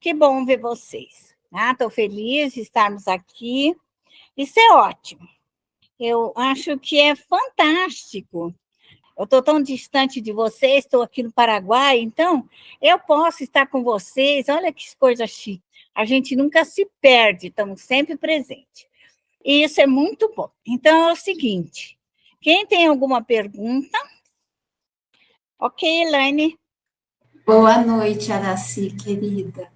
Que bom ver vocês. Estou feliz de estarmos aqui. Isso é ótimo. Eu acho que é fantástico. Eu estou tão distante de vocês, estou aqui no Paraguai, então eu posso estar com vocês. Olha que coisa chique. A gente nunca se perde, estamos sempre presentes. E isso é muito bom. Então é o seguinte: quem tem alguma pergunta? Ok, Elaine. Boa noite, Araci, querida.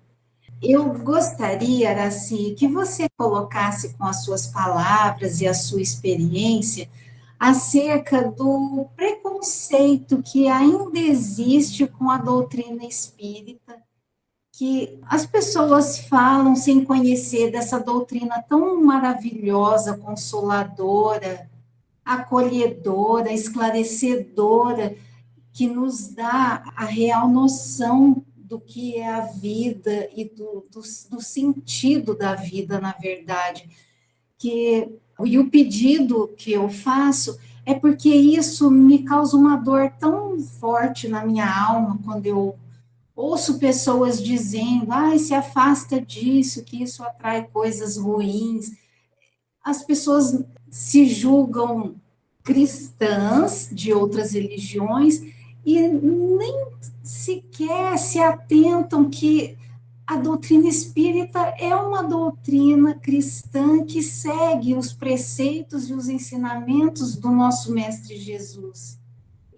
Eu gostaria, Araci, que você colocasse com as suas palavras e a sua experiência acerca do preconceito que ainda existe com a doutrina espírita, que as pessoas falam sem conhecer dessa doutrina tão maravilhosa, consoladora, acolhedora, esclarecedora, que nos dá a real noção do que é a vida e do sentido da vida, na verdade. E o pedido que eu faço é porque isso me causa uma dor tão forte na minha alma quando eu ouço pessoas dizendo, se afasta disso, que isso atrai coisas ruins. As pessoas se julgam cristãs de outras religiões e nem sequer se atentam que a doutrina espírita é uma doutrina cristã que segue os preceitos e os ensinamentos do nosso Mestre Jesus.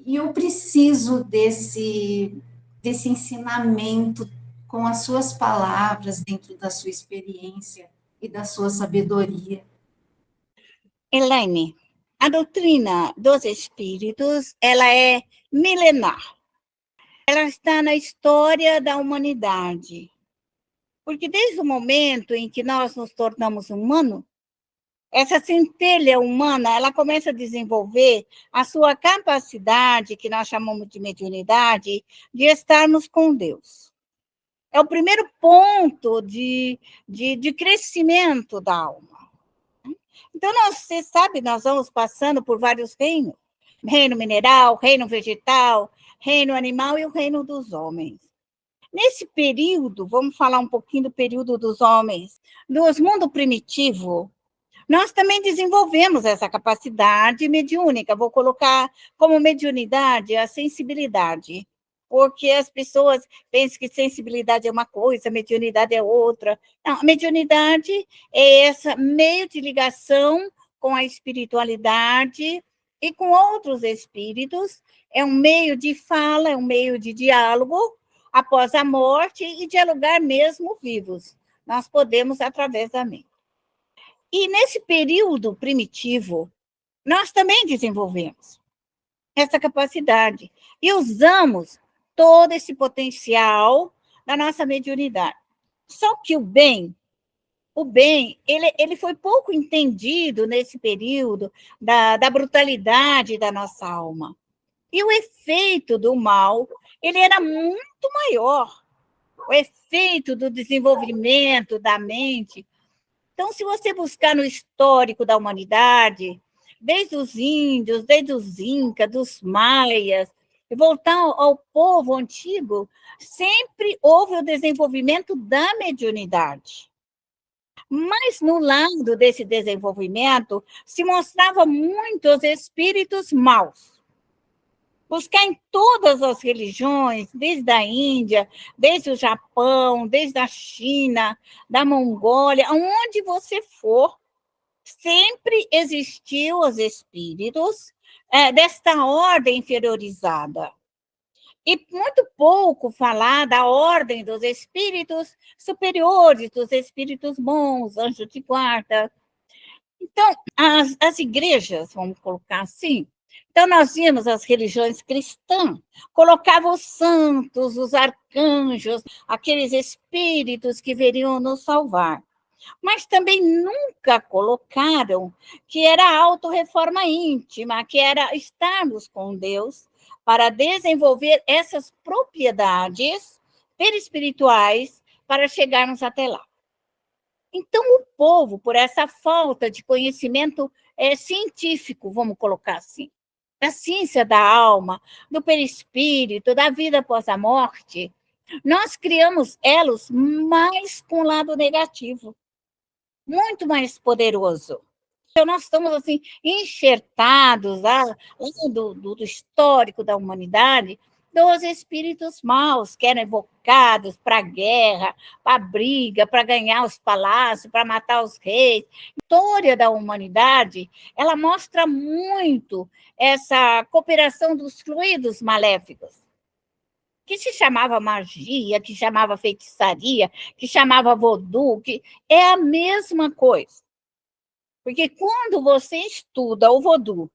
E eu preciso desse ensinamento com as suas palavras, dentro da sua experiência e da sua sabedoria. Elaine, a doutrina dos espíritos, ela é milenar. Ela está na história da humanidade. Porque desde o momento em que nós nos tornamos humanos, essa centelha humana, ela começa a desenvolver a sua capacidade, que nós chamamos de mediunidade, de estarmos com Deus. É o primeiro ponto de crescimento da alma. Então, você sabe, nós vamos passando por vários reinos. Reino mineral, reino vegetal, reino animal e o reino dos homens. Nesse período, vamos falar um pouquinho do período dos homens, do mundo primitivo, nós também desenvolvemos essa capacidade mediúnica. Vou colocar como mediunidade a sensibilidade, porque as pessoas pensam que sensibilidade é uma coisa, mediunidade é outra. Não, a mediunidade é esse meio de ligação com a espiritualidade e com outros espíritos, é um meio de fala, é um meio de diálogo após a morte e dialogar mesmo vivos. Nós podemos através da mente. E nesse período primitivo, nós também desenvolvemos essa capacidade e usamos todo esse potencial da nossa mediunidade. Só que o bem, ele foi pouco entendido nesse período da brutalidade da nossa alma. E o efeito do mal, ele era muito maior. O efeito do desenvolvimento da mente. Então, se você buscar no histórico da humanidade, desde os índios, desde os incas, dos maias, e voltar ao povo antigo, sempre houve o desenvolvimento da mediunidade. Mas no lado desse desenvolvimento se mostrava muito os espíritos maus. Buscar em todas as religiões, desde a Índia, desde o Japão, desde a China, da Mongólia, aonde você for, sempre existiu os espíritos desta ordem inferiorizada. E muito pouco falar da ordem dos espíritos superiores, dos espíritos bons, anjos de guarda. Então, as igrejas, vamos colocar assim, então nós vimos as religiões cristãs, colocavam os santos, os arcanjos, aqueles espíritos que veriam nos salvar. Mas também nunca colocaram que era a autorreforma íntima, que era estarmos com Deus para desenvolver essas propriedades perispirituais para chegarmos até lá. Então, o povo, por essa falta de conhecimento científico, vamos colocar assim, da ciência da alma, do perispírito, da vida após a morte, Nós criamos elos mais com o lado negativo, muito mais poderoso. Então, nós estamos assim, enxertados lá do histórico da humanidade, dos espíritos maus, que eram evocados para a guerra, para a briga, para ganhar os palácios, para matar os reis. A história da humanidade, ela mostra muito essa cooperação dos fluidos maléficos, que se chamava magia, que chamava feitiçaria, que chamava voodoo, que é a mesma coisa. Porque quando você estuda o voodoo,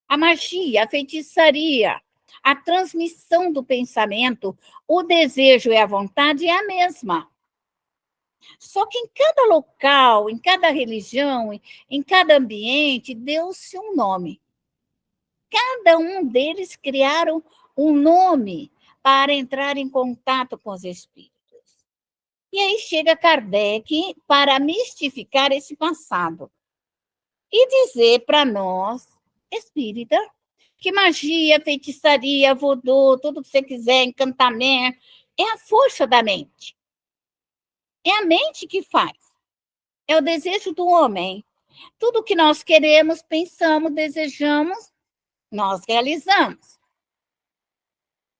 a magia, a feitiçaria, a transmissão do pensamento, o desejo e a vontade é a mesma. Só que em cada local, em cada religião, em cada ambiente, deu-se um nome. Cada um deles criaram um nome para entrar em contato com os espíritos. E aí chega Kardec para mistificar esse passado e dizer para nós, espírita, que magia, feitiçaria, voodoo, tudo que você quiser, encantamento, é a força da mente. É a mente que faz. É o desejo do homem. Tudo que nós queremos, pensamos, desejamos, nós realizamos.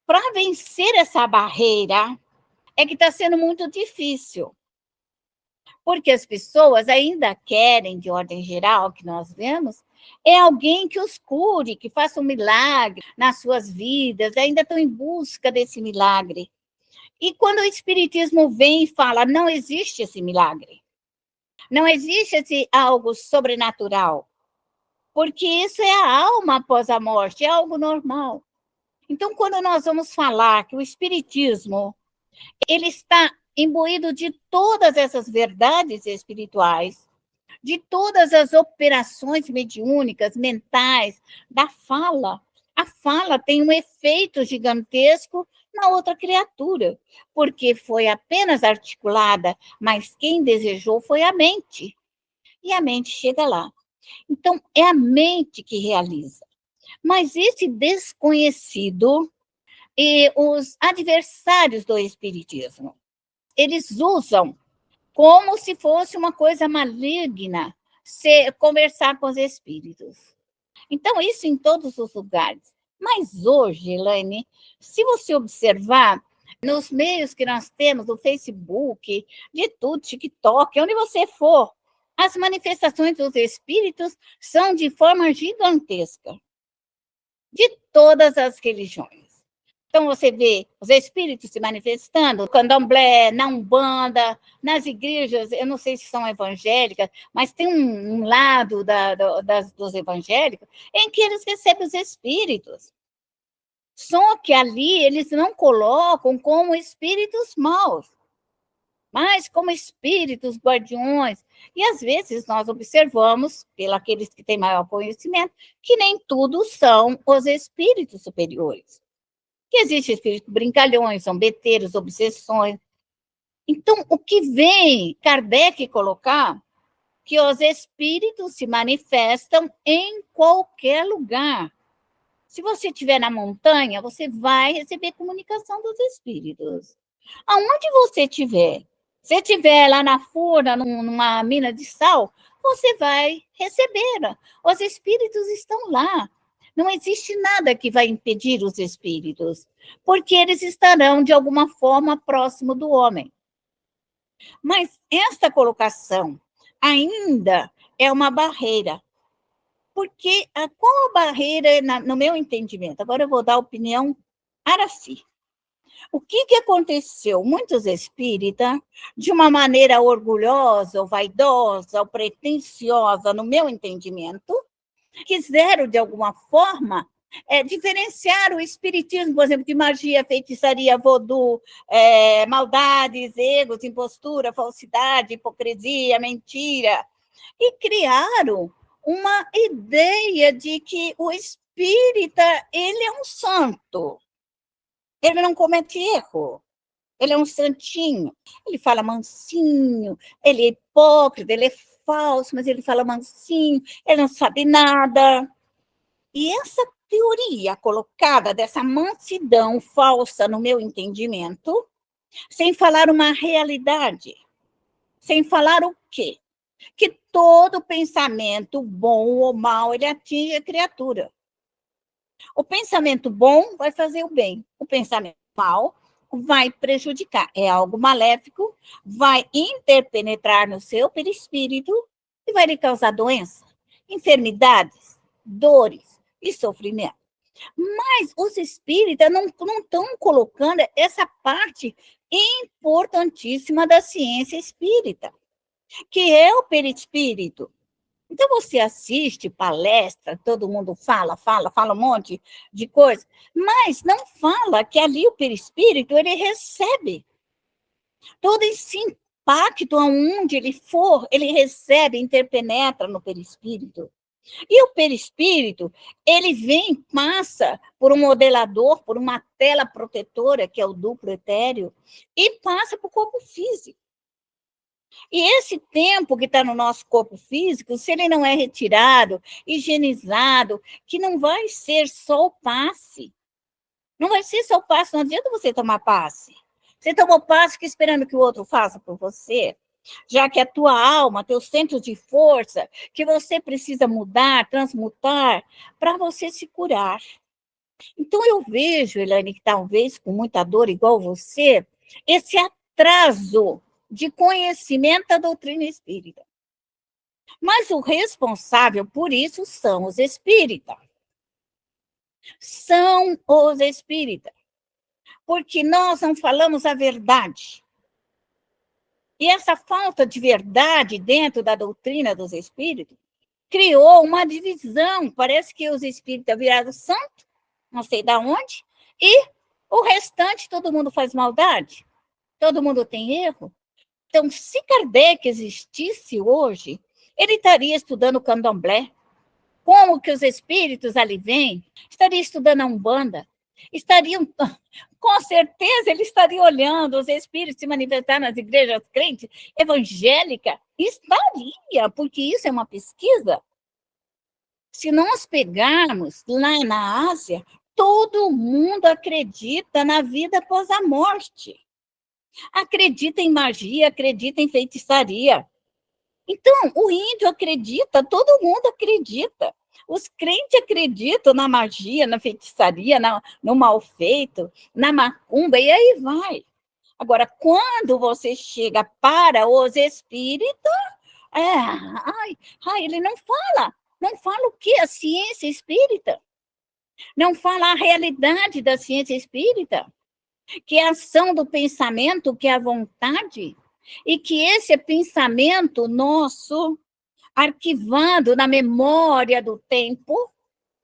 Para vencer essa barreira, é que está sendo muito difícil. Porque as pessoas ainda querem, de ordem geral, que nós vemos, é alguém que os cure, que faça um milagre nas suas vidas, ainda estão em busca desse milagre. E quando o Espiritismo vem e fala, não existe esse milagre, não existe esse algo sobrenatural, porque isso é a alma após a morte, é algo normal. Então, quando nós vamos falar que o Espiritismo ele está imbuído de todas essas verdades espirituais, de todas as operações mediúnicas, mentais, da fala. A fala tem um efeito gigantesco na outra criatura, porque foi apenas articulada, mas quem desejou foi a mente. E a mente chega lá. Então, é a mente que realiza. Mas esse desconhecido e os adversários do espiritismo, eles usam como se fosse uma coisa maligna conversar com os espíritos. Então, isso em todos os lugares. Mas hoje, Elaine, se você observar, nos meios que nós temos, o Facebook, de tudo, TikTok, onde você for, as manifestações dos espíritos são de forma gigantesca, de todas as religiões. Então, você vê os espíritos se manifestando, candomblé, na Umbanda, nas igrejas, eu não sei se são evangélicas, mas tem um lado dos evangélicos em que eles recebem os espíritos. Só que ali eles não colocam como espíritos maus, mas como espíritos guardiões. E às vezes nós observamos, pelos que têm maior conhecimento, que nem tudo são os espíritos superiores. Que existe espíritos brincalhões, zombeteiros, obsessões. Então, o que vem Kardec colocar? Que os espíritos se manifestam em qualquer lugar. Se você estiver na montanha, você vai receber comunicação dos espíritos. Aonde você estiver, se estiver lá na furna, numa mina de sal, você vai receber. Os espíritos estão lá. Não existe nada que vai impedir os espíritos, porque eles estarão, de alguma forma, próximo do homem. Mas esta colocação ainda é uma barreira. Porque qual a barreira, no meu entendimento? Agora eu vou dar a opinião Araci. O que aconteceu? Muitos espíritas, de uma maneira orgulhosa, ou vaidosa, ou pretensiosa, no meu entendimento, quiseram, de alguma forma, diferenciar o espiritismo, por exemplo, de magia, feitiçaria, voodoo, maldades, egos, impostura, falsidade, hipocrisia, mentira, e criaram uma ideia de que o espírita, ele é um santo, ele não comete erro, ele é um santinho, ele fala mansinho, ele é hipócrita, ele é falso, mas ele fala mansinho, ele não sabe nada. E essa teoria colocada dessa mansidão falsa, no meu entendimento, sem falar uma realidade, sem falar o quê? Que todo pensamento, bom ou mal, ele atinge a criatura. O pensamento bom vai fazer o bem, o pensamento mal vai prejudicar. É algo maléfico, vai interpenetrar no seu perispírito e vai lhe causar doença, enfermidades, dores e sofrimento. Mas os espíritas não estão colocando essa parte importantíssima da ciência espírita, que é o perispírito. Então, você assiste palestra, todo mundo fala um monte de coisa, mas não fala que ali o perispírito, ele recebe todo esse impacto aonde ele for, ele recebe, interpenetra no perispírito. E o perispírito, ele vem, passa por um modelador, por uma tela protetora, que é o duplo etéreo, e passa para o corpo físico. E esse tempo que está no nosso corpo físico, se ele não é retirado, higienizado, que não vai ser só o passe. Não vai ser só o passe, não adianta você tomar passe. Você tomou passe, fica esperando que o outro faça por você, já que a tua alma, teu centro de força, que você precisa mudar, transmutar, para você se curar. Então, eu vejo, Elaine, que talvez com muita dor, igual você, esse atraso de conhecimento da doutrina espírita. Mas o responsável por isso são os espíritas. São os espíritas. Porque nós não falamos a verdade. E essa falta de verdade dentro da doutrina dos espíritos criou uma divisão. Parece que os espíritas viraram santo, não sei de onde, e o restante todo mundo faz maldade. Todo mundo tem erro. Então, se Kardec existisse hoje, ele estaria estudando o candomblé, como que os espíritos ali vêm, estaria estudando a Umbanda, estariam, com certeza, ele estaria olhando os espíritos se manifestar nas igrejas crentes, evangélicas, estaria, porque isso é uma pesquisa. Se nós pegarmos lá na Ásia, todo mundo acredita na vida após a morte. Acredita em magia, acredita em feitiçaria. Então, o índio acredita, todo mundo acredita. Os crentes acreditam na magia, na feitiçaria, no mal feito, na macumba, e aí vai. Agora, quando você chega para os espíritos, ele não fala o que? A ciência espírita. Não fala a realidade da ciência espírita, que é a ação do pensamento, que é a vontade, e que esse pensamento nosso, arquivado na memória do tempo,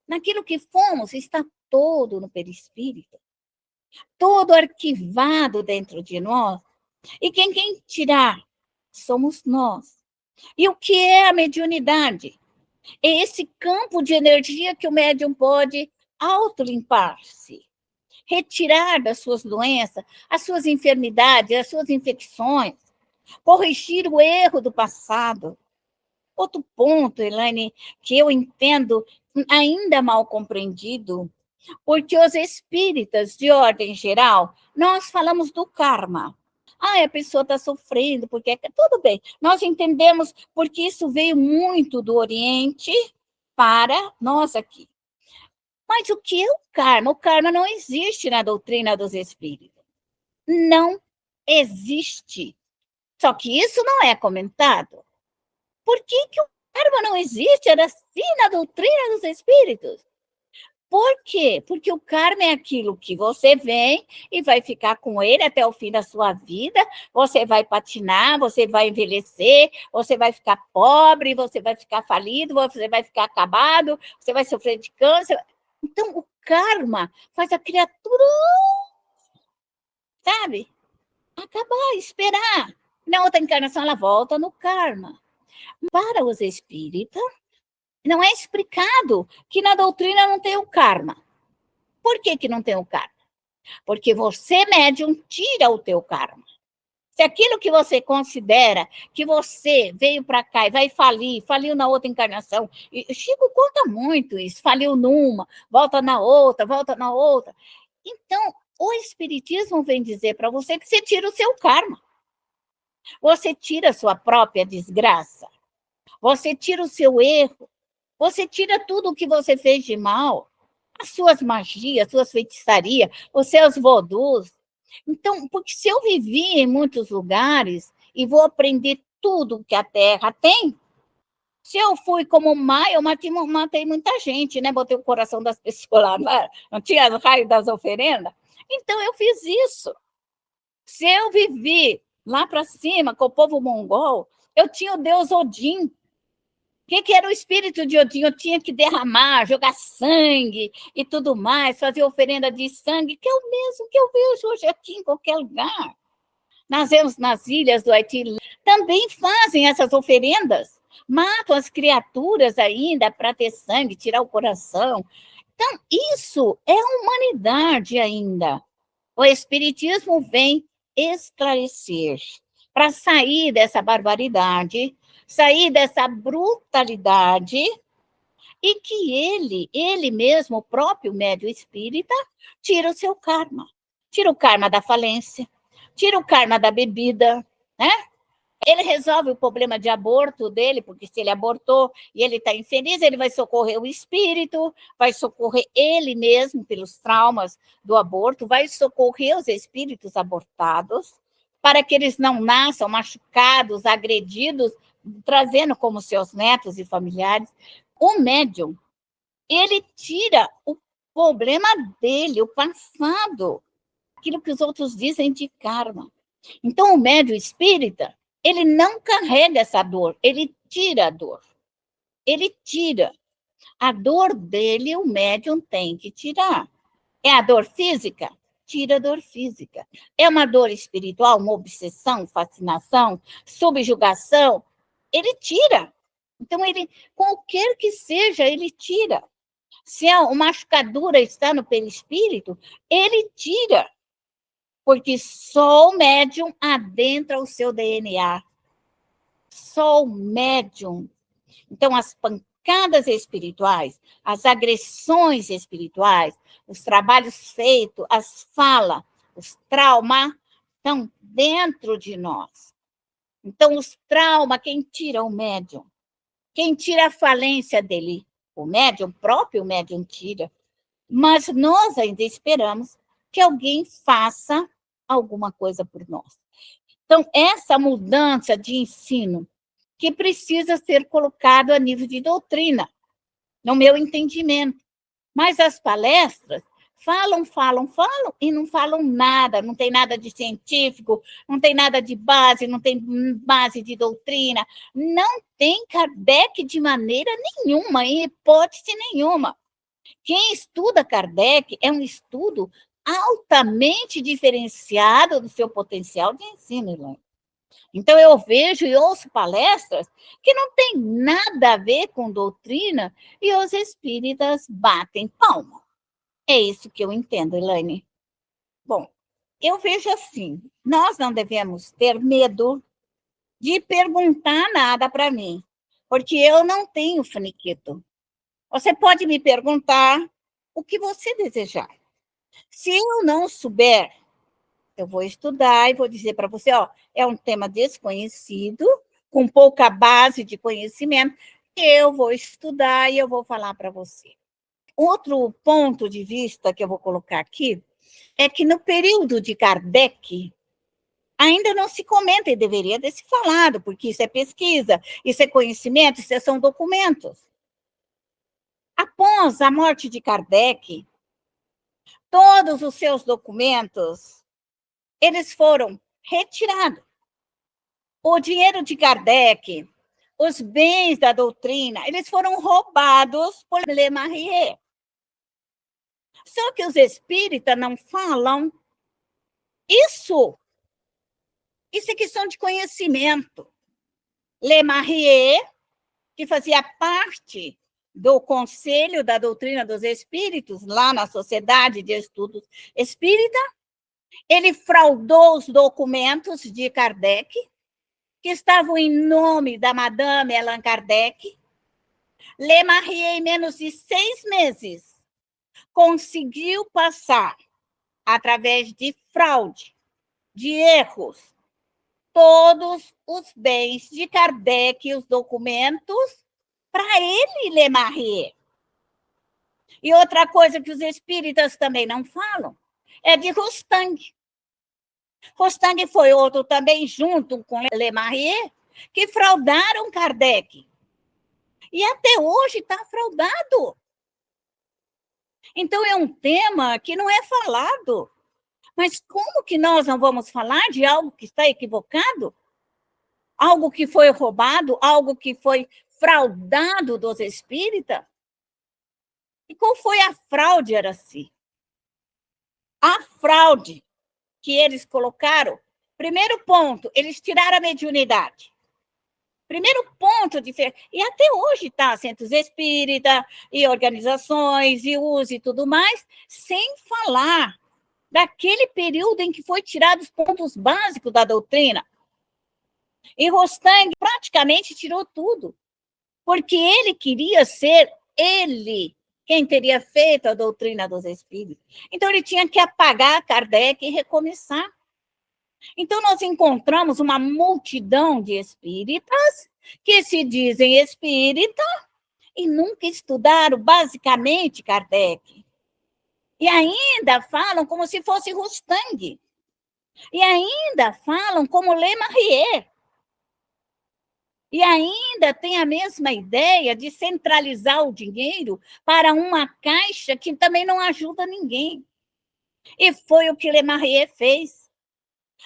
naquilo que fomos, está todo no perispírito, todo arquivado dentro de nós, e quem tirar somos nós. E o que é a mediunidade? É esse campo de energia que o médium pode autolimpar-se, retirar das suas doenças, as suas enfermidades, as suas infecções, corrigir o erro do passado. Outro ponto, Elaine, que eu entendo ainda mal compreendido, porque os espíritas, de ordem geral, nós falamos do karma. A pessoa está sofrendo, porque tudo bem. Nós entendemos porque isso veio muito do Oriente para nós aqui. Mas o que é o karma? O karma não existe na doutrina dos espíritos. Não existe. Só que isso não é comentado. Por que o karma não existe? Era assim na doutrina dos espíritos. Por quê? Porque o karma é aquilo que você vem e vai ficar com ele até o fim da sua vida, você vai patinar, você vai envelhecer, você vai ficar pobre, você vai ficar falido, você vai ficar acabado, você vai sofrer de câncer. Então, o karma faz a criatura, sabe, acabar, esperar. Na outra encarnação, ela volta no karma. Para os espíritas, não é explicado que na doutrina não tem o karma. Por que não tem o karma? Porque você, médium, tira o teu karma. Se aquilo que você considera que você veio para cá e vai falir, faliu na outra encarnação, e Chico conta muito isso, faliu numa, volta na outra. Então, o Espiritismo vem dizer para você que você tira o seu karma. Você tira a sua própria desgraça. Você tira o seu erro. Você tira tudo o que você fez de mal. As suas magias, as suas feitiçarias, os seus vodus. Então, porque se eu vivi em muitos lugares e vou aprender tudo que a Terra tem, se eu fui como Maia, eu matei muita gente, né? Botei o coração das pessoas lá, não tinha raio das oferendas? Então, eu fiz isso. Se eu vivi lá para cima com o povo mongol, eu tinha o deus Odin. O que era o espírito de Odin? Eu tinha que derramar, jogar sangue e tudo mais, fazer oferenda de sangue, que é o mesmo que eu vejo hoje aqui em qualquer lugar. Nas ilhas do Haiti, também fazem essas oferendas, matam as criaturas ainda para ter sangue, tirar o coração. Então, isso é humanidade ainda. O Espiritismo vem esclarecer para sair dessa barbaridade, sair dessa brutalidade, e que ele mesmo, o próprio médium espírita, tira o seu karma. Tira o karma da falência, tira o karma da bebida, né? Ele resolve o problema de aborto dele, porque se ele abortou e ele está infeliz, ele vai socorrer o espírito, vai socorrer ele mesmo pelos traumas do aborto, vai socorrer os espíritos abortados, para que eles não nasçam machucados, agredidos, trazendo como seus netos e familiares. O médium, ele tira o problema dele, o passado, aquilo que os outros dizem de karma. Então, o médium espírita, ele não carrega essa dor, ele tira a dor. Ele tira. A dor dele, o médium tem que tirar. É a dor física? Tira a dor física. É uma dor espiritual, uma obsessão, fascinação, subjugação? Ele tira. Então, ele, qualquer que seja, ele tira. Se uma machucadura está no perispírito, ele tira. Porque só o médium adentra o seu DNA. Só o médium. Então, as pancadas espirituais, as agressões espirituais, os trabalhos feitos, as falas, os traumas, estão dentro de nós. Então, os traumas, quem tira? O médium. Quem tira a falência dele? O médium, o próprio médium tira. Mas nós ainda esperamos que alguém faça alguma coisa por nós. Então, essa mudança de ensino que precisa ser colocado a nível de doutrina, no meu entendimento. Mas as palestras falam e não falam nada, não tem nada de científico, não tem nada de base, não tem base de doutrina, não tem Kardec de maneira nenhuma, em hipótese nenhuma. Quem estuda Kardec é um estudo altamente diferenciado do seu potencial de ensino, Elaine. Então, eu vejo e ouço palestras que não tem nada a ver com doutrina e os espíritas batem palma. É isso que eu entendo, Elaine. Bom, eu vejo assim, nós não devemos ter medo de perguntar nada para mim, porque eu não tenho faniquito. Você pode me perguntar o que você desejar. Se eu não souber, eu vou estudar e vou dizer para você, ó, é um tema desconhecido, com pouca base de conhecimento, eu vou estudar e eu vou falar para você. Outro ponto de vista que eu vou colocar aqui é que no período de Kardec, ainda não se comenta e deveria ter se falado, porque isso é pesquisa, isso é conhecimento, isso são documentos. Após a morte de Kardec, todos os seus documentos, eles foram retirados. O dinheiro de Kardec, os bens da doutrina, eles foram roubados por Le Marrier. Só que os espíritas não falam isso. Isso é questão de conhecimento. Le Marrier, que fazia parte do Conselho da Doutrina dos Espíritos, lá na Sociedade de Estudos Espírita, ele fraudou os documentos de Kardec, que estavam em nome da Madame Allan Kardec. Le Marrier, em menos de 6 meses, conseguiu passar através de fraude, de erros, todos os bens de Kardec e os documentos para ele, Lemarrier. E outra coisa que os espíritas também não falam é de Rostang. Rostang foi outro também, junto com Lemarrier, que fraudaram Kardec. E até hoje está fraudado. Então, é um tema que não é falado. Mas como que nós não vamos falar de algo que está equivocado? Algo que foi roubado, algo que foi fraudado dos espíritas? E qual foi a fraude, Araci? A fraude que eles colocaram, primeiro ponto, eles tiraram a mediunidade. Primeiro ponto de e até hoje está centros espírita e organizações e uso e tudo mais, sem falar daquele período em que foi tirado os pontos básicos da doutrina. E Rostang praticamente tirou tudo, porque ele queria ser ele quem teria feito a doutrina dos espíritos. Então, ele tinha que apagar Kardec e recomeçar. Então, nós encontramos uma multidão de espíritas que se dizem espírita e nunca estudaram basicamente Kardec. E ainda falam como se fosse Rostang. E ainda falam como Lemarrier. E ainda tem a mesma ideia de centralizar o dinheiro para uma caixa que também não ajuda ninguém. E foi o que Lemarrier fez.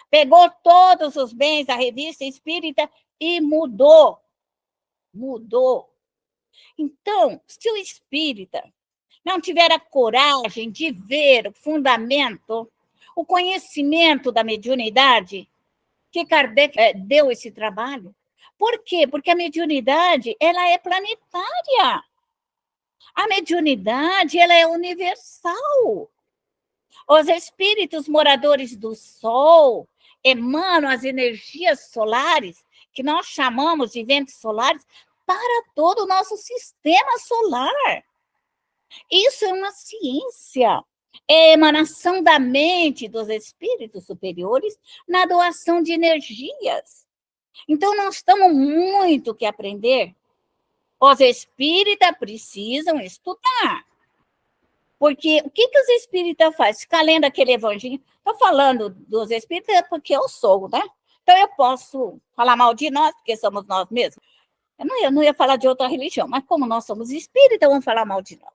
Pegou todos os bens da revista espírita e mudou. Mudou. Então, se o espírita não tiver a coragem de ver o fundamento, o conhecimento da mediunidade, que Kardec deu esse trabalho. Por quê? Porque a mediunidade, ela é planetária. A mediunidade, ela é universal. Os espíritos moradores do Sol emanam as energias solares, que nós chamamos de ventos solares, para todo o nosso sistema solar. Isso é uma ciência. É a emanação da mente dos espíritos superiores na doação de energias. Então, nós temos muito que aprender. Os espíritas precisam estudar. Porque o que os espíritas fazem? Ficar lendo aquele evangelho. Estou falando dos espíritas porque eu sou, né? Então, eu posso falar mal de nós, porque somos nós mesmos. Eu não ia falar de outra religião, mas como nós somos espíritas, vamos falar mal de nós.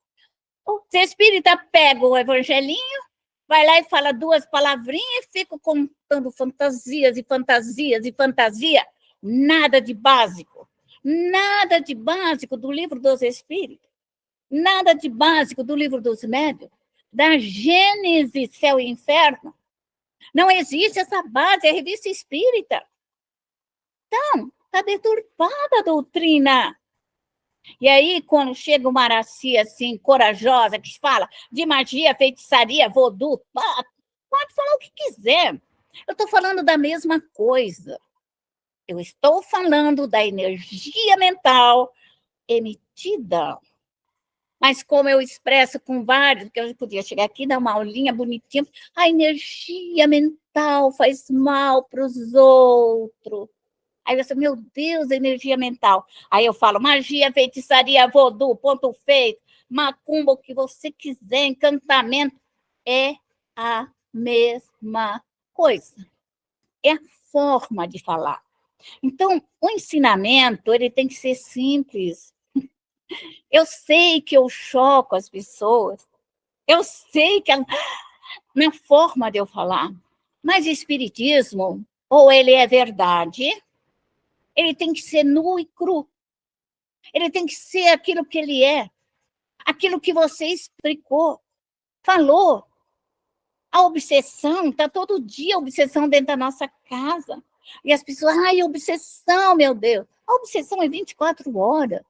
Os espíritas pegam o evangelinho, vai lá e fala duas palavrinhas e fica contando fantasias e fantasias e fantasia. Nada de básico. Nada de básico do livro dos espíritos. Nada de básico do livro dos médiuns. Da Gênese, céu e inferno. Não existe essa base, é a revista espírita. Então, está deturpada a doutrina. E aí, quando chega uma Araci assim, corajosa, que fala de magia, feitiçaria, voodoo, pode falar o que quiser. Eu estou falando da mesma coisa. Eu estou falando da energia mental emitida. Mas como eu expresso com vários, porque eu podia chegar aqui e dar uma aulinha bonitinha, a energia mental faz mal para os outros. Aí você, meu Deus, energia mental. Aí eu falo, magia, feitiçaria, voodoo, ponto feito, macumba, o que você quiser, encantamento, é a mesma coisa. É a forma de falar. Então, o ensinamento, ele tem que ser simples. Eu sei que eu choco as pessoas, eu sei que na forma de eu falar, mas espiritismo, ou ele é verdade, ele tem que ser nu e cru. Ele tem que ser aquilo que ele é, aquilo que você explicou, falou. A obsessão, está todo dia a obsessão dentro da nossa casa. E as pessoas, ai, obsessão, meu Deus. A obsessão é 24 horas.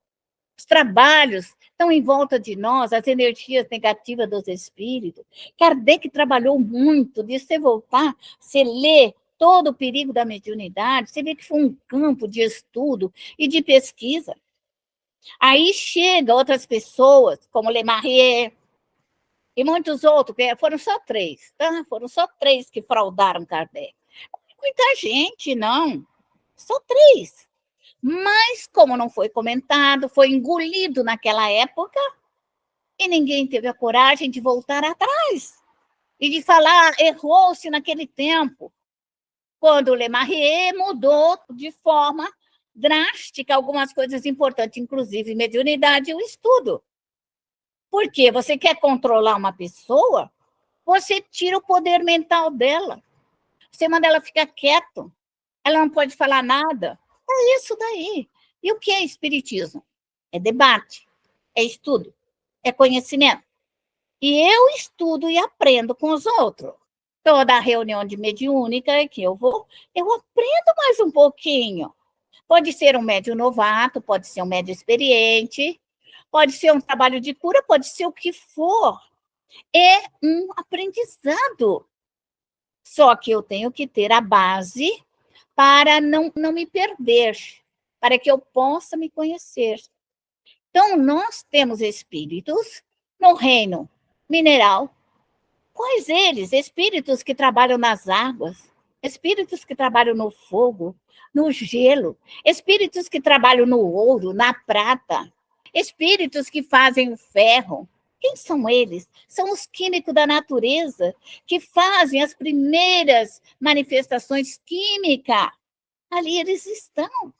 Os trabalhos estão em volta de nós, as energias negativas dos espíritos. Kardec trabalhou muito, de você voltar, você lê todo o perigo da mediunidade, você vê que foi um campo de estudo e de pesquisa. Aí chega outras pessoas, como Lemarrier, e muitos outros, foram só 3, tá? Foram só 3 que fraudaram Kardec. Muita gente, não. Só 3. Mas, como não foi comentado, foi engolido naquela época, e ninguém teve a coragem de voltar atrás e de falar, errou-se naquele tempo, quando o Lemarrier mudou de forma drástica algumas coisas importantes, inclusive mediunidade e o estudo. Porque você quer controlar uma pessoa, você tira o poder mental dela. Você manda ela ficar quieta, ela não pode falar nada. É isso daí. E o que é espiritismo? É debate, é estudo, é conhecimento. E eu estudo e aprendo com os outros. Toda reunião de mediúnica que eu vou, eu aprendo mais um pouquinho. Pode ser um médium novato, pode ser um médium experiente, pode ser um trabalho de cura, pode ser o que for. É um aprendizado. Só que eu tenho que ter a base para não me perder, para que eu possa me conhecer. Então, nós temos espíritos no reino mineral. Quais eles? Espíritos que trabalham nas águas, espíritos que trabalham no fogo, no gelo, espíritos que trabalham no ouro, na prata, espíritos que fazem o ferro. Quem são eles? São os químicos da natureza que fazem as primeiras manifestações químicas. Ali eles estão.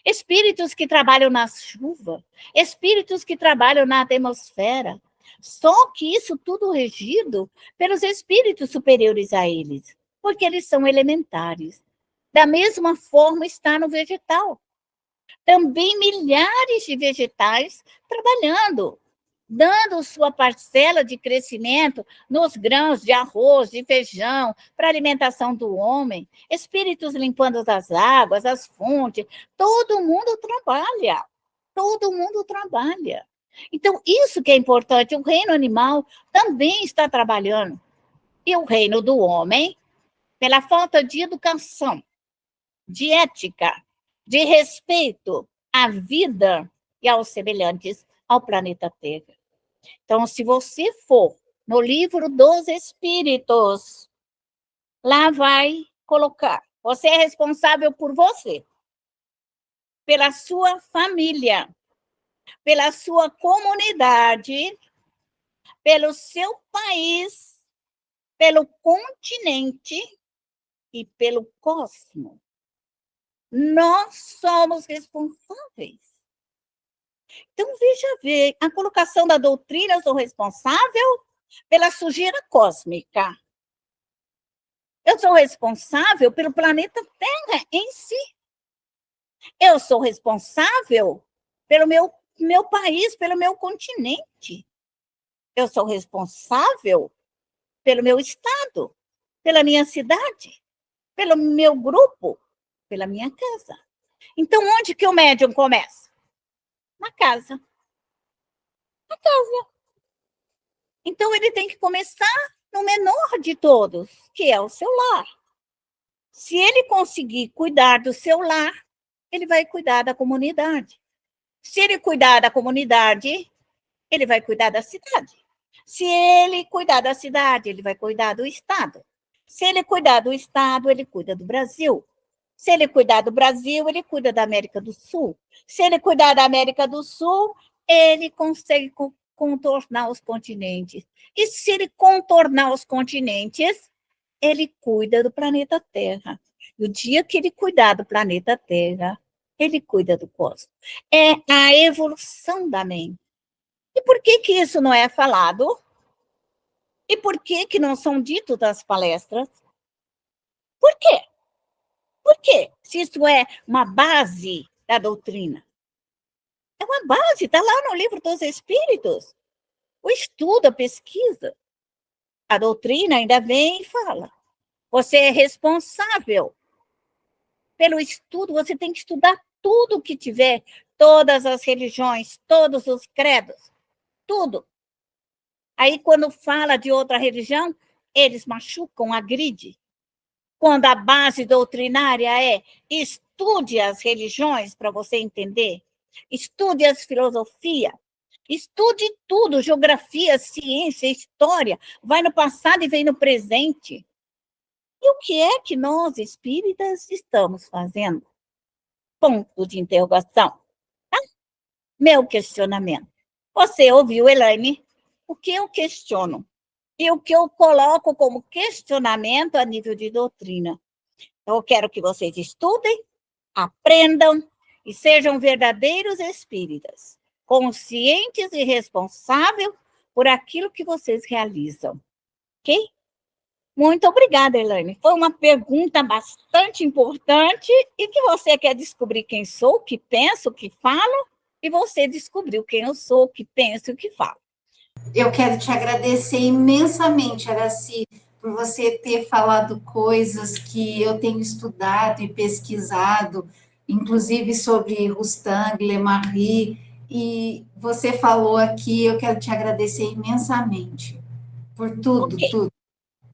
Espíritos que trabalham na chuva, espíritos que trabalham na atmosfera. Só que isso tudo regido pelos espíritos superiores a eles, porque eles são elementares. Da mesma forma está no vegetal. Também milhares de vegetais trabalhando, dando sua parcela de crescimento nos grãos de arroz, de feijão, para a alimentação do homem, espíritos limpando as águas, as fontes, todo mundo trabalha, todo mundo trabalha. Então, isso que é importante, o reino animal também está trabalhando. E o reino do homem, pela falta de educação, de ética, de respeito à vida e aos semelhantes, ao planeta Terra. Então, se você for no livro dos Espíritos, lá vai colocar, você é responsável por você, pela sua família, pela sua comunidade, pelo seu país, pelo continente e pelo cosmos. Nós somos responsáveis. Então, veja bem, a colocação da doutrina, eu sou responsável pela sujeira cósmica. Eu sou responsável pelo planeta Terra em si. Eu sou responsável pelo meu país, pelo meu continente. Eu sou responsável pelo meu estado, pela minha cidade, pelo meu grupo, pela minha casa. Então, onde que o médium começa? Na casa. Na casa. Então, ele tem que começar no menor de todos, que é o seu lar. Se ele conseguir cuidar do seu lar, ele vai cuidar da comunidade. Se ele cuidar da comunidade, ele vai cuidar da cidade. Se ele cuidar da cidade, ele vai cuidar do Estado. Se ele cuidar do Estado, ele cuida do Brasil. Se ele cuidar do Brasil, ele cuida da América do Sul. Se ele cuidar da América do Sul, ele consegue contornar os continentes. E se ele contornar os continentes, ele cuida do planeta Terra. E o dia que ele cuidar do planeta Terra, ele cuida do cosmos. É a evolução da mente. E por que que isso não é falado? E por que que não são ditos nas palestras? Por quê? Por quê? Se isso é uma base da doutrina. É uma base, está lá no livro dos Espíritos. O estudo, a pesquisa. A doutrina ainda vem e fala. Você é responsável pelo estudo, você tem que estudar tudo que tiver, todas as religiões, todos os credos, tudo. Aí, quando fala de outra religião, eles machucam, agridem. Quando a base doutrinária é estude as religiões para você entender, estude as filosofias, Estude tudo, geografia, ciência, história, vai no passado e vem no presente. E o que é que nós, espíritas, estamos fazendo? Ponto de interrogação. Tá? Meu questionamento. Você ouviu, Elaine? O que eu questiono? E o que eu coloco como questionamento a nível de doutrina? Eu quero que vocês estudem, aprendam e sejam verdadeiros espíritas, conscientes e responsáveis por aquilo que vocês realizam. Ok? Muito obrigada, Elaine. Foi uma pergunta bastante importante e que você quer descobrir quem sou, o que penso, o que falo, e você descobriu quem eu sou, o que penso e o que falo. Eu quero te agradecer imensamente, Araci, por você ter falado coisas que eu tenho estudado e pesquisado, inclusive sobre Rustam, Lemarri, e você falou aqui, eu quero te agradecer imensamente por tudo, Ok. tudo.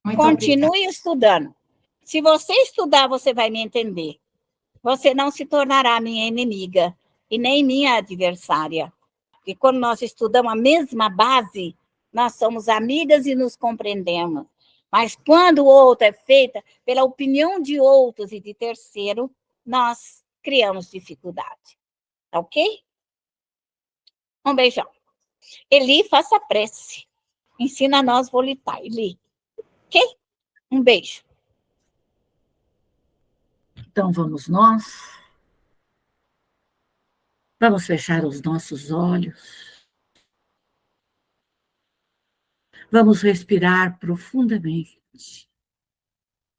Muito obrigada. Continue estudando. Se você estudar, você vai me entender. Você não se tornará minha inimiga e nem minha adversária. E quando nós estudamos a mesma base, nós somos amigas e nos compreendemos. Mas quando o outro é feita pela opinião de outros e de terceiro, nós criamos dificuldade. Tá ok? Um beijão. Eli, faça prece. Ensina a nós volitar, Eli. Ok? Um beijo. Então vamos nós. Vamos fechar os nossos olhos. Vamos respirar profundamente,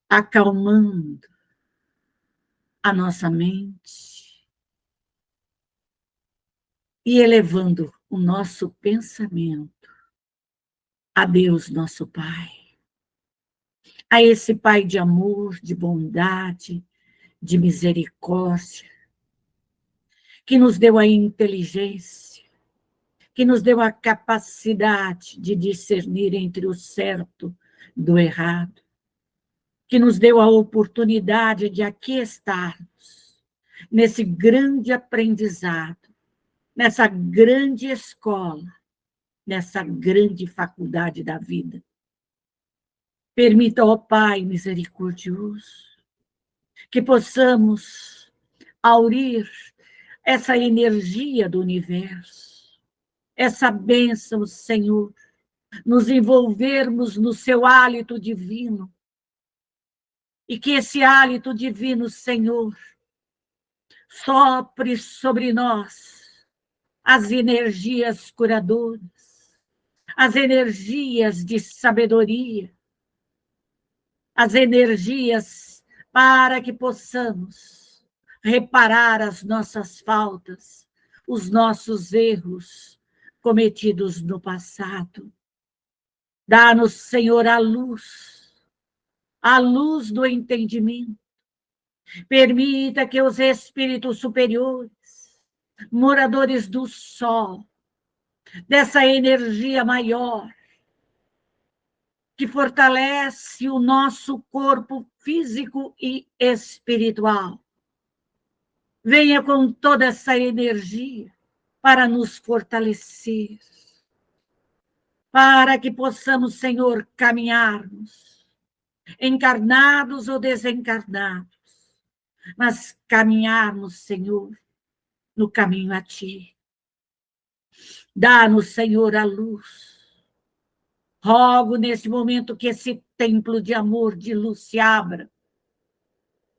acalmando a nossa mente e elevando o nosso pensamento a Deus, nosso Pai, a esse Pai de amor, de bondade, de misericórdia, que nos deu a inteligência, que nos deu a capacidade de discernir entre o certo do errado, que nos deu a oportunidade de aqui estarmos, nesse grande aprendizado, nessa grande escola, nessa grande faculdade da vida. Permita, ó Pai misericordioso, que possamos aurir essa energia do universo, essa bênção, Senhor, nos envolvermos no seu hálito divino, e que esse hálito divino, Senhor, sopre sobre nós as energias curadoras, as energias de sabedoria, as energias para que possamos reparar as nossas faltas, os nossos erros cometidos no passado. Dá-nos, Senhor, a luz do entendimento. Permita que os espíritos superiores, moradores do sol, dessa energia maior, que fortalece o nosso corpo físico e espiritual, venha com toda essa energia para nos fortalecer, para que possamos, Senhor, caminharmos, encarnados ou desencarnados, mas caminharmos, Senhor, no caminho a Ti. Dá-nos, Senhor, a luz. Rogo neste momento que esse templo de amor, de luz se abra.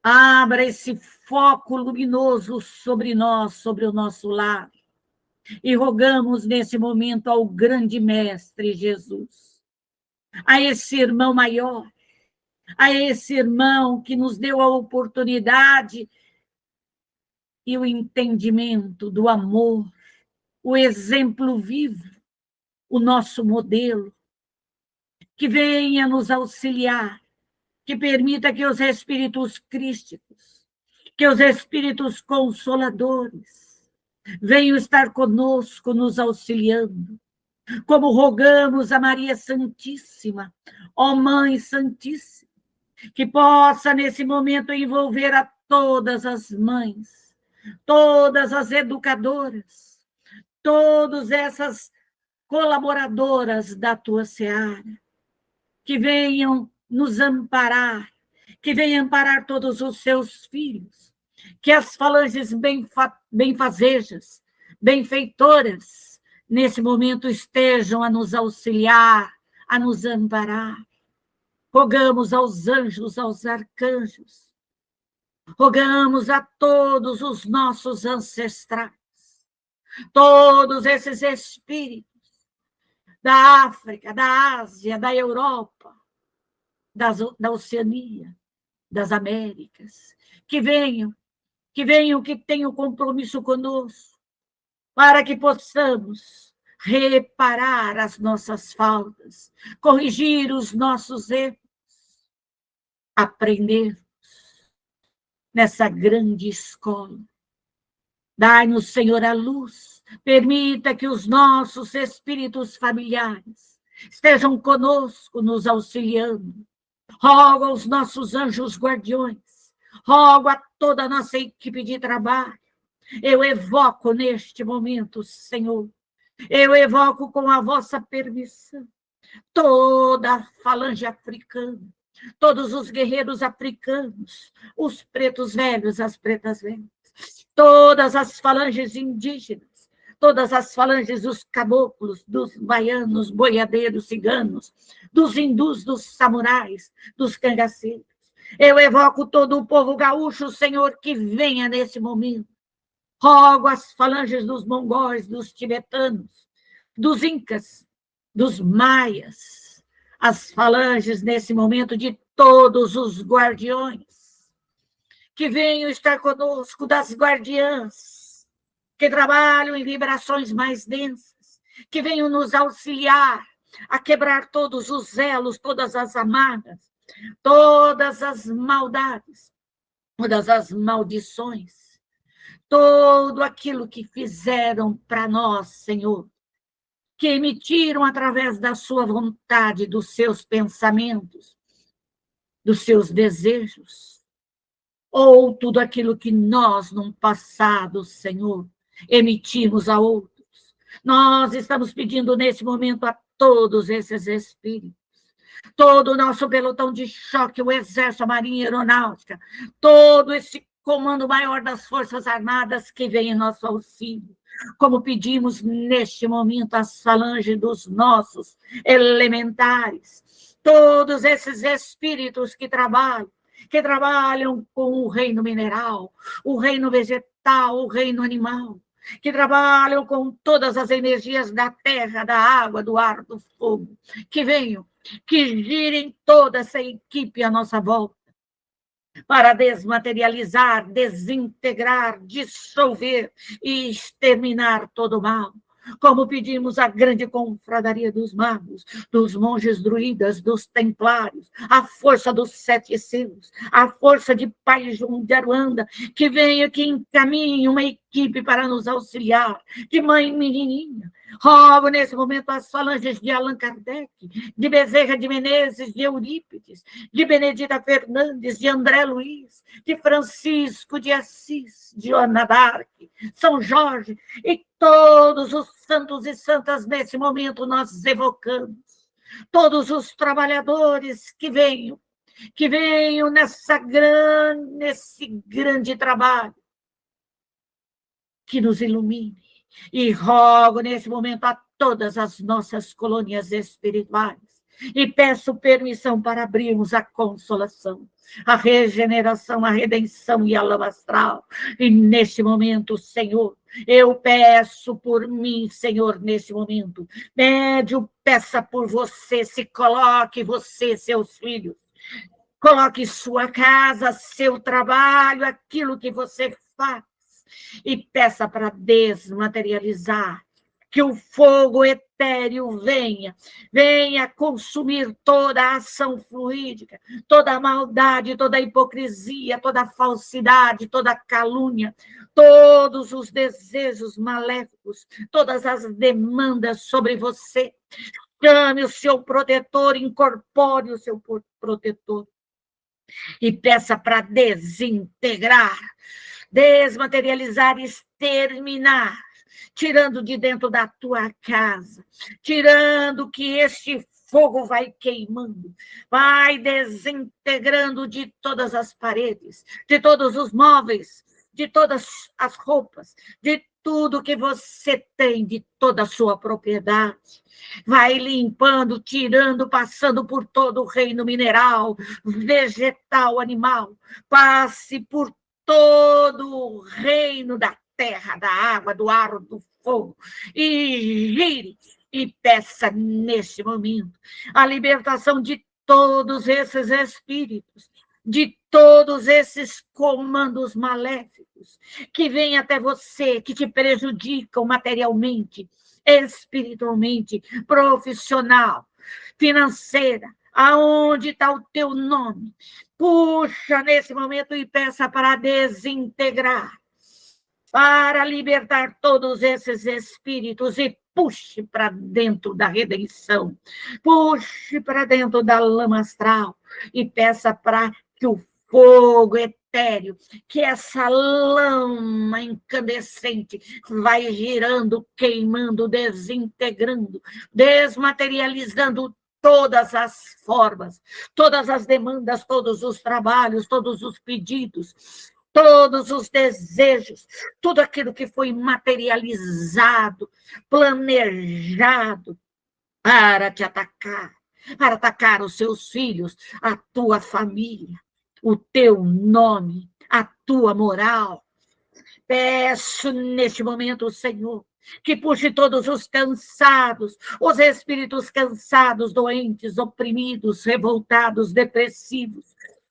Abra esse foco luminoso sobre nós, sobre o nosso lar. E rogamos nesse momento ao grande Mestre Jesus, a esse irmão maior, a esse irmão que nos deu a oportunidade e o entendimento do amor, o exemplo vivo, o nosso modelo, que venha nos auxiliar, que permita que os espíritos crísticos, que os espíritos consoladores venham estar conosco, nos auxiliando, como rogamos a Maria Santíssima, ó Mãe Santíssima, que possa nesse momento envolver a todas as mães, todas as educadoras, todas essas colaboradoras da tua seara, que venham nos amparar, que venham amparar todos os seus filhos, que as falanges benfazejas, benfeitoras, nesse momento estejam a nos auxiliar, a nos amparar. Rogamos aos anjos, aos arcanjos, rogamos a todos os nossos ancestrais, todos esses espíritos da África, da Ásia, da Europa, da Oceania, das Américas, que venham, que tenham compromisso conosco, para que possamos reparar as nossas faltas, corrigir os nossos erros, aprender nessa grande escola. Dai-nos, Senhor, a luz, permita que os nossos espíritos familiares estejam conosco, nos auxiliando. Rogo aos nossos anjos guardiões, rogo a toda a nossa equipe de trabalho. Eu evoco neste momento, Senhor, eu evoco com a vossa permissão toda a falange africana, todos os guerreiros africanos, os pretos velhos, as pretas velhas, todas as falanges indígenas, todas as falanges dos caboclos, dos baianos, boiadeiros, ciganos, dos hindus, dos samurais, dos cangaceiros. Eu evoco todo o povo gaúcho, Senhor, que venha nesse momento. Rogo as falanges dos mongóis, dos tibetanos, dos incas, dos maias, as falanges nesse momento de todos os guardiões, que venham estar conosco, das guardiãs, que trabalham em vibrações mais densas, que venham nos auxiliar a quebrar todos os elos, todas as amarras, todas as maldades, todas as maldições, tudo aquilo que fizeram para nós, Senhor, que emitiram através da sua vontade, dos seus pensamentos, dos seus desejos, ou tudo aquilo que nós, no passado, Senhor, emitimos a outros. Nós estamos pedindo nesse momento a todos esses espíritos, todo o nosso pelotão de choque, o Exército, a Marinha Aeronáutica, todo esse Comando Maior das Forças Armadas que vem em nosso auxílio, como pedimos neste momento as falanges dos nossos elementares, todos esses espíritos que trabalham com o reino mineral, o reino vegetal, o reino animal, que trabalham com todas as energias da terra, da água, do ar, do fogo, que venham, que girem toda essa equipe à nossa volta, para desmaterializar, desintegrar, dissolver e exterminar todo o mal. Como pedimos a grande confradaria dos magos, dos monges druidas, dos templários, a força dos 7 selos, a força de Pai Jum de Aruanda, que venha, que encaminhe uma equipe para nos auxiliar, de Mãe Menininha. Rogo nesse momento as falanges de Allan Kardec, de Bezerra de Menezes, de Eurípides, de Benedita Fernandes, de André Luiz, de Francisco de Assis, de Joana d'Arc, São Jorge e todos os santos e santas nesse momento nós evocamos. Todos os trabalhadores que venham nesse grande trabalho, que nos ilumine. E rogo nesse momento a todas as nossas colônias espirituais e peço permissão para abrirmos a consolação, a regeneração, a redenção e a lama astral. E neste momento, Senhor, eu peço por mim, Senhor, neste momento. Médium, peça por você, se coloque você, seus filhos. Coloque sua casa, seu trabalho, aquilo que você faz. E peça para desmaterializar, que o fogo etéreo venha consumir toda a ação fluídica, toda a maldade, toda a hipocrisia, toda a falsidade, toda a calúnia, todos os desejos maléficos, todas as demandas sobre você. Chame o seu protetor, incorpore o seu protetor e peça para desintegrar, desmaterializar, exterminar, tirando de dentro da tua casa, tirando que este fogo vai queimando, vai desintegrando de todas as paredes, de todos os móveis, de todas as roupas, de tudo que você tem, de toda a sua propriedade. Vai limpando, tirando, passando por todo o reino mineral, vegetal, animal. Passe por todo o reino da terra, da água, do ar, do fogo. E gire e peça neste momento a libertação de todos esses espíritos, de todos esses comandos maléficos que vêm até você, que te prejudicam materialmente, espiritualmente, profissional, financeira. Aonde está o teu nome? Puxa nesse momento e peça para desintegrar, para libertar todos esses espíritos e puxe para dentro da redenção, puxe para dentro da lama astral e peça para que o fogo etéreo, que essa lama incandescente vai girando, queimando, desintegrando, desmaterializando todas as formas, todas as demandas, todos os trabalhos, todos os pedidos, todos os desejos, tudo aquilo que foi materializado, planejado para te atacar, para atacar os seus filhos, a tua família, o teu nome, a tua moral. Peço neste momento, Senhor, que puxe todos os cansados, os espíritos cansados, doentes, oprimidos, revoltados, depressivos,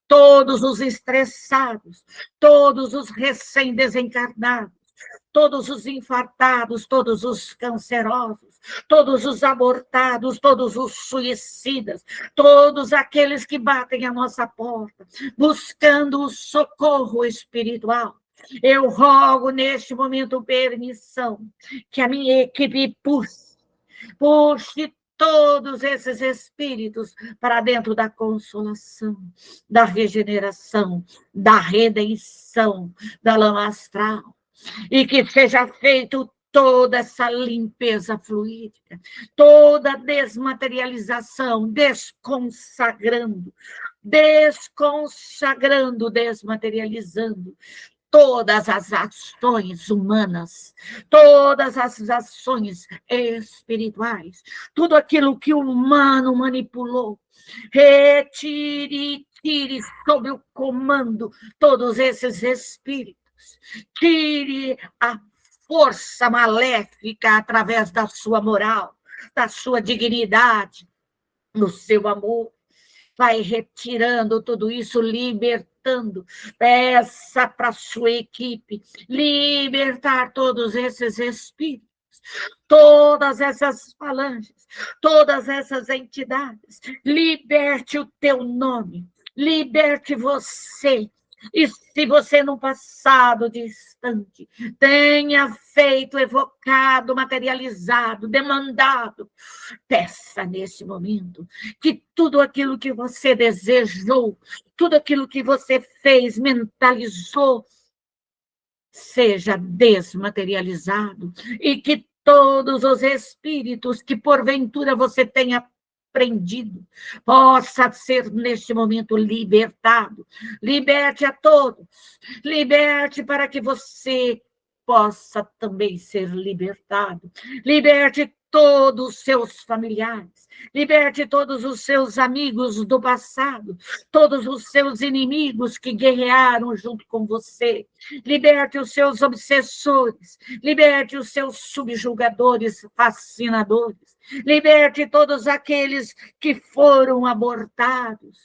todos os estressados, todos os recém-desencarnados, todos os infartados, todos os cancerosos, todos os abortados, todos os suicidas, todos aqueles que batem a nossa porta, buscando o socorro espiritual. Eu rogo neste momento permissão que a minha equipe puxe todos esses espíritos para dentro da consolação, da regeneração, da redenção, da lama astral, e que seja feito toda essa limpeza fluídica, toda desmaterialização, desconsagrando, desmaterializando todas as ações humanas, todas as ações espirituais, tudo aquilo que o humano manipulou, retire, tire sob o comando todos esses espíritos, tire a força maléfica através da sua moral, da sua dignidade, no seu amor. Vai retirando tudo isso, libertando. Peça para a sua equipe libertar todos esses espíritos, todas essas falanges, todas essas entidades. Liberte o teu nome, liberte você. E se você, no passado distante, tenha feito, evocado, materializado, demandado, peça nesse momento que tudo aquilo que você desejou, tudo aquilo que você fez, mentalizou, seja desmaterializado e que todos os espíritos que porventura você tenha prendido, possa ser neste momento libertado. Liberte a todos, liberte para que você possa também ser libertado. Liberte todos os seus familiares, liberte todos os seus amigos do passado, todos os seus inimigos que guerrearam junto com você, liberte os seus obsessores, liberte os seus subjugadores, fascinadores, liberte todos aqueles que foram abortados,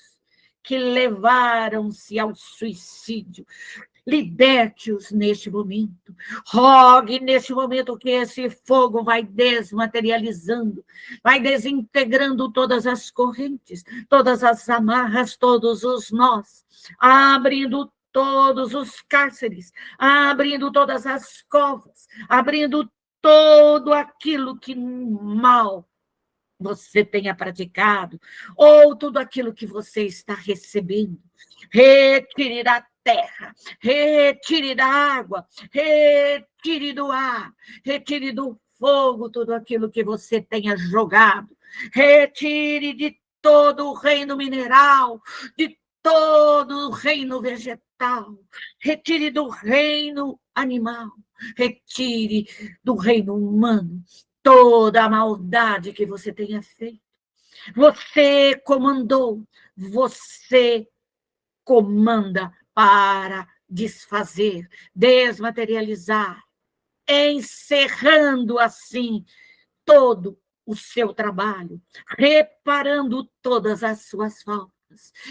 que levaram-se ao suicídio. Liberte-os neste momento. Rogue neste momento que esse fogo vai desmaterializando, vai desintegrando todas as correntes, todas as amarras, todos os nós, abrindo todos os cárceres, abrindo todas as covas, abrindo todo aquilo que mal você tenha praticado, ou tudo aquilo que você está recebendo. Retire da terra, retire da água, retire do ar, retire do fogo tudo aquilo que você tenha jogado, retire de todo o reino mineral, de todo o reino vegetal, retire do reino animal, retire do reino humano toda a maldade que você tenha feito. Você comandou, você comanda para desfazer, desmaterializar, encerrando assim todo o seu trabalho, reparando todas as suas faltas.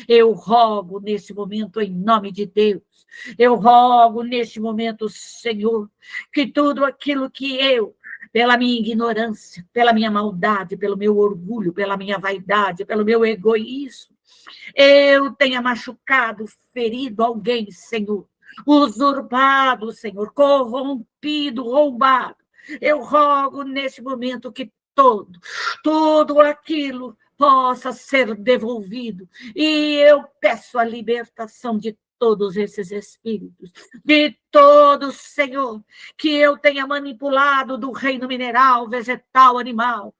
Eu rogo neste momento, em nome de Deus, eu rogo neste momento, Senhor, que tudo aquilo que eu, pela minha ignorância, pela minha maldade, pelo meu orgulho, pela minha vaidade, pelo meu egoísmo, eu tenha machucado, ferido alguém, Senhor, usurpado, Senhor, corrompido, roubado. Eu rogo neste momento que tudo aquilo possa ser devolvido. E eu peço a libertação de todos esses espíritos, de todos, Senhor, que eu tenha manipulado do reino mineral, vegetal, animal,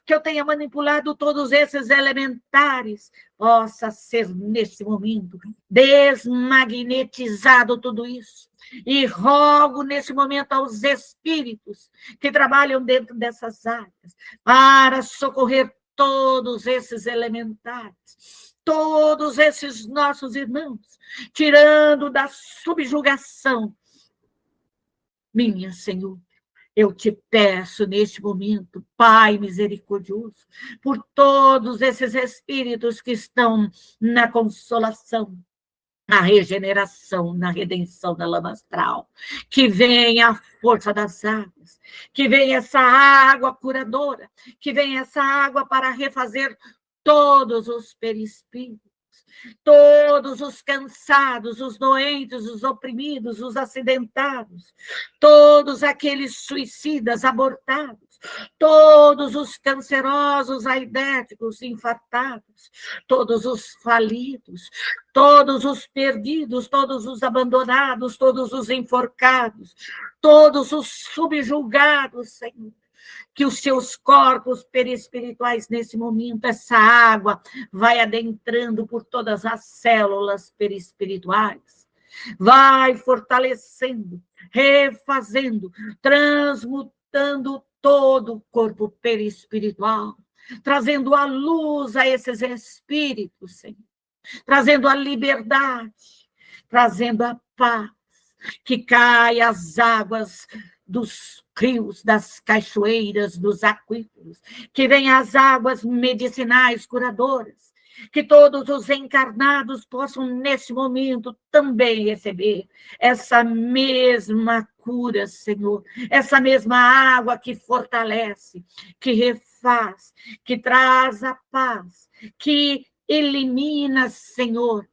que eu tenha manipulado todos esses elementares, possa ser, nesse momento, desmagnetizado tudo isso. E rogo, nesse momento, aos espíritos que trabalham dentro dessas áreas, para socorrer todos esses elementares, todos esses nossos irmãos, tirando da subjugação. Minha Senhor, eu te peço neste momento, Pai misericordioso, por todos esses espíritos que estão na consolação, na regeneração, na redenção da lama astral, que venha a força das águas, que venha essa água curadora, que venha essa água para refazer todos os perispíritos, todos os cansados, os doentes, os oprimidos, os acidentados, todos aqueles suicidas abortados, todos os cancerosos, aidéticos, infartados, todos os falidos, todos os perdidos, todos os abandonados, todos os enforcados, todos os subjugados, Senhor. Que os seus corpos perispirituais, nesse momento, essa água vai adentrando por todas as células perispirituais, vai fortalecendo, refazendo, transmutando todo o corpo perispiritual, trazendo a luz a esses espíritos, Senhor, trazendo a liberdade, trazendo a paz, que caia as águas dos rios, das cachoeiras, dos aquíferos, que venham as águas medicinais curadoras, que todos os encarnados possam, neste momento, também receber essa mesma cura, Senhor, essa mesma água que fortalece, que refaz, que traz a paz, que elimina, Senhor,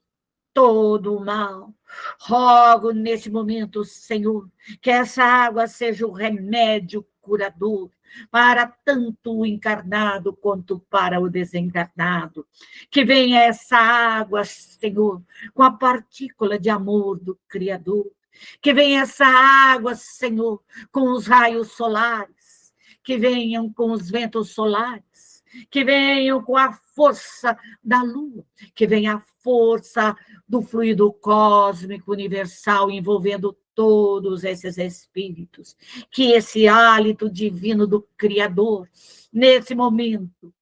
todo o mal. Rogo neste momento, Senhor, que essa água seja o remédio curador para tanto o encarnado quanto para o desencarnado. Que venha essa água, Senhor, com a partícula de amor do Criador. Que venha essa água, Senhor, com os raios solares. Que venham com os ventos solares. Que venham com a força da lua, que venha a força do fluido cósmico universal envolvendo todos esses espíritos, que esse hálito divino do Criador, nesse momento,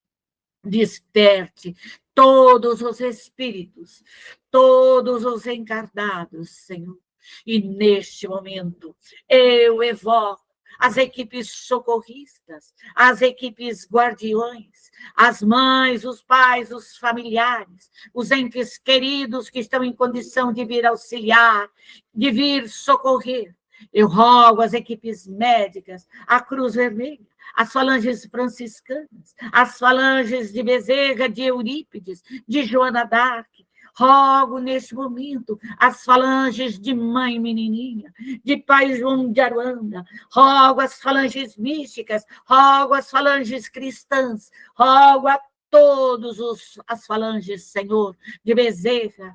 desperte todos os espíritos, todos os encarnados, Senhor. E neste momento, eu evoco as equipes socorristas, as equipes guardiões, as mães, os pais, os familiares, os entes queridos que estão em condição de vir auxiliar, de vir socorrer. Eu rogo as equipes médicas, a Cruz Vermelha, as falanges franciscanas, as falanges de Bezerra, de Eurípides, de Joana d'Arc. Rogo neste momento as falanges de Mãe Menininha, de Pai João de Aruanda, rogo as falanges místicas, rogo as falanges cristãs, rogo a todos as falanges, Senhor, de Bezerra,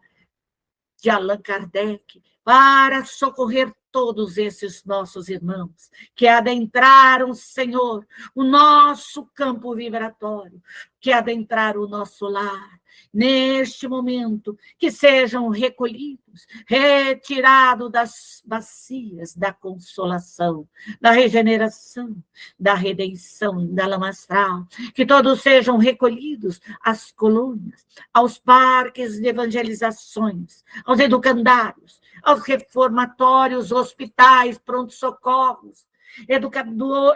de Allan Kardec, para socorrer todos esses nossos irmãos que adentraram, Senhor, o nosso campo vibratório, que adentraram o nosso lar. Neste momento, que sejam recolhidos, retirados das bacias da consolação, da regeneração, da redenção, da lama astral, que todos sejam recolhidos às colônias, aos parques de evangelizações, aos educandários, aos reformatórios, hospitais, pronto-socorros,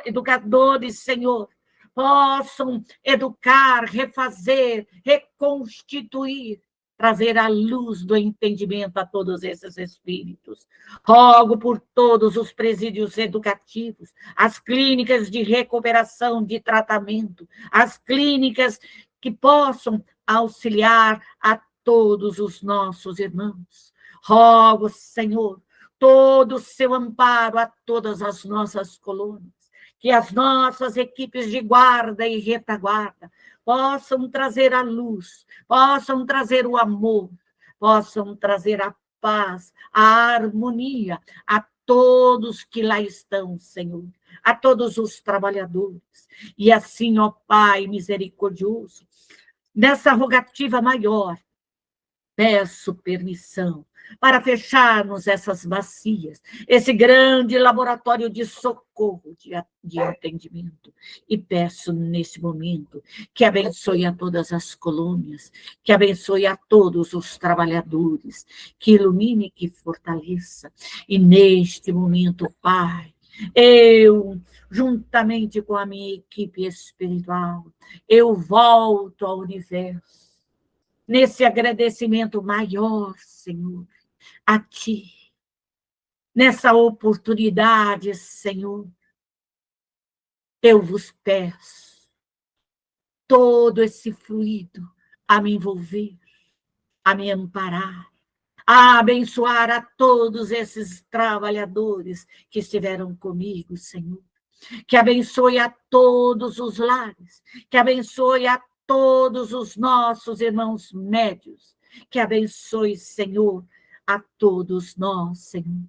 educadores, Senhor, possam educar, refazer, reconstituir, trazer a luz do entendimento a todos esses espíritos. Rogo por todos os presídios educativos, as clínicas de recuperação, de tratamento, as clínicas que possam auxiliar a todos os nossos irmãos. Rogo, Senhor, todo o seu amparo a todas as nossas colônias, que as nossas equipes de guarda e retaguarda possam trazer a luz, possam trazer o amor, possam trazer a paz, a harmonia a todos que lá estão, Senhor, a todos os trabalhadores. E assim, ó Pai misericordioso, nessa rogativa maior, peço permissão para fecharmos essas bacias, esse grande laboratório de socorro, de entendimento. E peço, nesse momento, que abençoe a todas as colônias, que abençoe a todos os trabalhadores, que ilumine, que fortaleça. E neste momento, Pai, eu, juntamente com a minha equipe espiritual, eu volto ao universo, nesse agradecimento maior, Senhor, a Ti, nessa oportunidade, Senhor, eu vos peço todo esse fluido a me envolver, a me amparar, a abençoar a todos esses trabalhadores que estiveram comigo, Senhor, que abençoe a todos os lares, que abençoe a todos os nossos irmãos médios, que abençoe, Senhor, a todos nós, Senhor.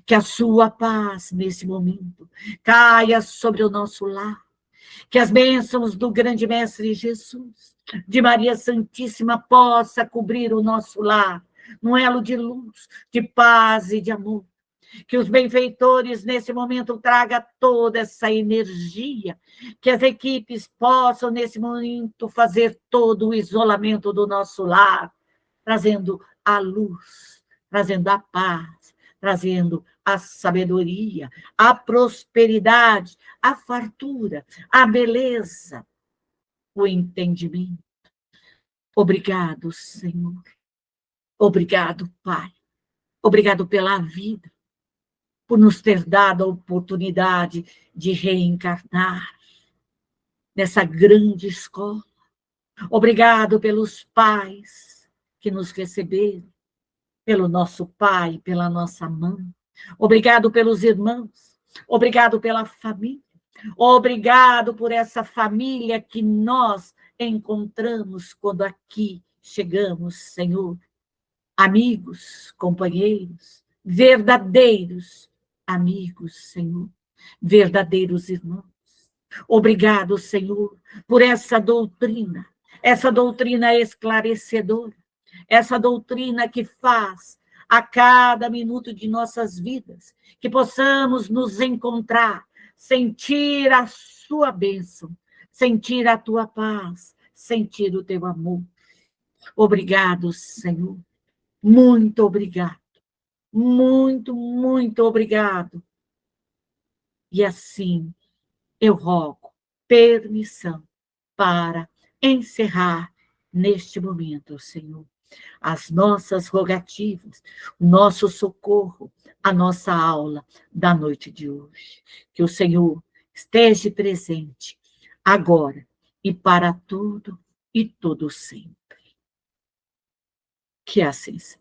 Que a sua paz, nesse momento, caia sobre o nosso lar. Que as bênçãos do grande Mestre Jesus, de Maria Santíssima, possa cobrir o nosso lar, num elo de luz, de paz e de amor. Que os benfeitores, nesse momento, tragam toda essa energia, que as equipes possam, nesse momento, fazer todo o isolamento do nosso lar, trazendo a luz, trazendo a paz, trazendo a sabedoria, a prosperidade, a fartura, a beleza, o entendimento. Obrigado, Senhor. Obrigado, Pai. Obrigado pela vida, por nos ter dado a oportunidade de reencarnar nessa grande escola. Obrigado pelos pais que nos receberam, pelo nosso pai, pela nossa mãe. Obrigado pelos irmãos. Obrigado pela família. Obrigado por essa família que nós encontramos quando aqui chegamos, Senhor. Amigos, companheiros, verdadeiros amigos, Senhor, verdadeiros irmãos. Obrigado, Senhor, por essa doutrina esclarecedora, essa doutrina que faz a cada minuto de nossas vidas, que possamos nos encontrar, sentir a sua bênção, sentir a tua paz, sentir o teu amor. Obrigado, Senhor. Muito obrigado. Muito, muito obrigado. E assim, eu rogo permissão para encerrar neste momento, Senhor, as nossas rogativas, o nosso socorro, a nossa aula da noite de hoje. Que o Senhor esteja presente agora e para tudo e todo sempre. Que assim seja.